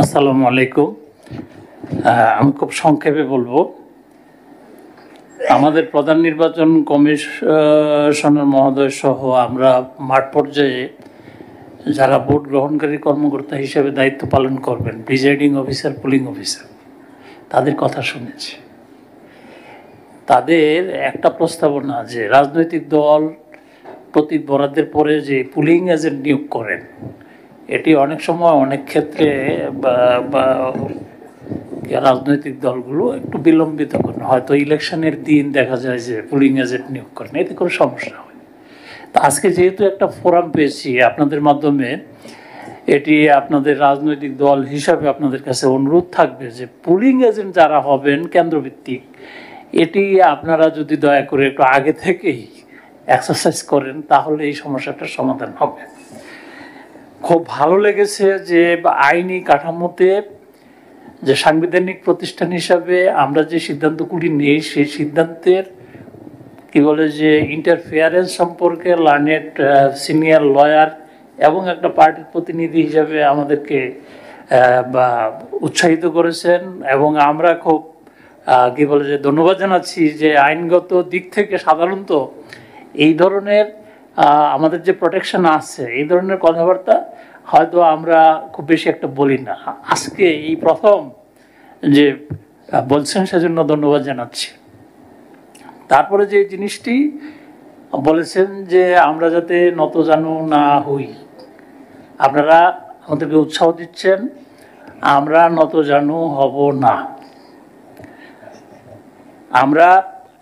আসসালামু আলাইকুম। আমি খুব সংক্ষেপে বলবো। আমাদের প্রধান নির্বাচন কমিশনার মহোদয় সহ আমরা মাঠ পর্যায়ে যারা ভোট গ্রহণকারী কর্মকর্তা হিসেবে দায়িত্ব পালন করবেন, প্রিজাইডিং অফিসার, পুলিং অফিসার, তাদের কথা শুনেছি। তাদের একটা প্রস্তাবনা যে রাজনৈতিক দল প্রতীক বরাদ্দের পরে যে পুলিং এজেন্ট নিয়োগ করেন, এটি অনেক সময় অনেক ক্ষেত্রে রাজনৈতিক দলগুলো একটু বিলম্বিত করেন। হয়তো ইলেকশনের দিন দেখা যায় যে পুলিং এজেন্ট নিয়োগ করেন, এতে কোনো সমস্যা হয়। তা আজকে যেহেতু একটা ফোরাম পেয়েছি আপনাদের মাধ্যমে, এটি আপনাদের রাজনৈতিক দল হিসাবে আপনাদের কাছে অনুরোধ থাকবে যে পুলিং এজেন্ট যারা হবেন কেন্দ্রভিত্তিক, এটি আপনারা যদি দয়া করে একটু আগে থেকেই এক্সারসাইজ করেন, তাহলে এই সমস্যাটার সমাধান হবে। খুব ভালো লেগেছে যে আইনি কাঠামোতে যে সাংবিধানিক প্রতিষ্ঠান হিসাবে আমরা যে সিদ্ধান্তগুলি নিই, সেই সিদ্ধান্তের কি বলে যে ইন্টারফেয়ারেন্স সম্পর্কে লার্নেড সিনিয়র লয়ার এবং একটা পার্টির প্রতিনিধি হিসাবে আমাদেরকে উৎসাহিত করেছেন। এবং আমরা খুব কি বলে যে ধন্যবাদ জানাচ্ছি যে আইনগত দিক থেকে সাধারণত এই ধরনের আমাদের যে প্রোটেকশন আছে, এই ধরনের কথাবার্তা হয়তো আমরা খুব বেশি একটা বলি না। আজকে এই প্রথম যে বলছেন, সেজন্য ধন্যবাদ জানাচ্ছি। তারপরে যে জিনিসটি বলেছেন যে আমরা যাতে নতজানু না হই, আপনারা আমাদেরকে উৎসাহ দিচ্ছেন, আমরা নতজানু হব না। আমরা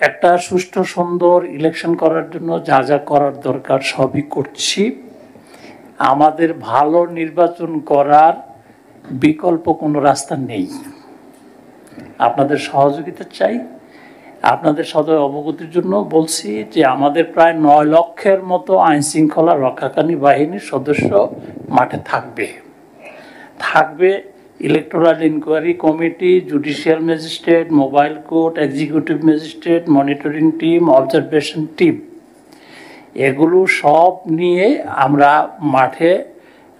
একটা সুষ্ঠু সুন্দর ইলেকশন করার জন্য যা যা করার দরকার সবই করছি। আমাদের ভালো নির্বাচন করার বিকল্প কোনো রাস্তা নেই। আপনাদের সহযোগিতা চাই। আপনাদের সদয় অবগতির জন্য বলছি যে আমাদের প্রায় 9 লক্ষের মতো আইন শৃঙ্খলা রক্ষাকারী বাহিনীর সদস্য মাঠে থাকবে। Electoral inquiry committee, judicial magistrate, mobile court, executive magistrate, monitoring team, observation team, এগুলো সব নিয়ে আমরা মাঠে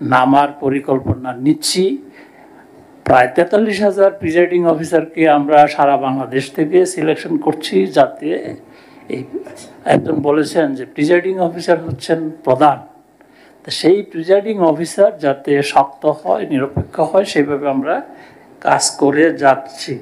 নামার পরিকল্পনা নিচ্ছি। প্রায় 43,000 প্রিজাইডিং অফিসারকে আমরা সারা বাংলাদেশ থেকে সিলেকশন করছি, যাতে এই একজন বলেছেন যে প্রিজাইডিং অফিসার হচ্ছেন প্রধান, তো সেই প্রিজাইডিং অফিসার যাতে শক্ত হয়, নিরপেক্ষ হয়, সেইভাবে আমরা কাজ করে যাচ্ছি।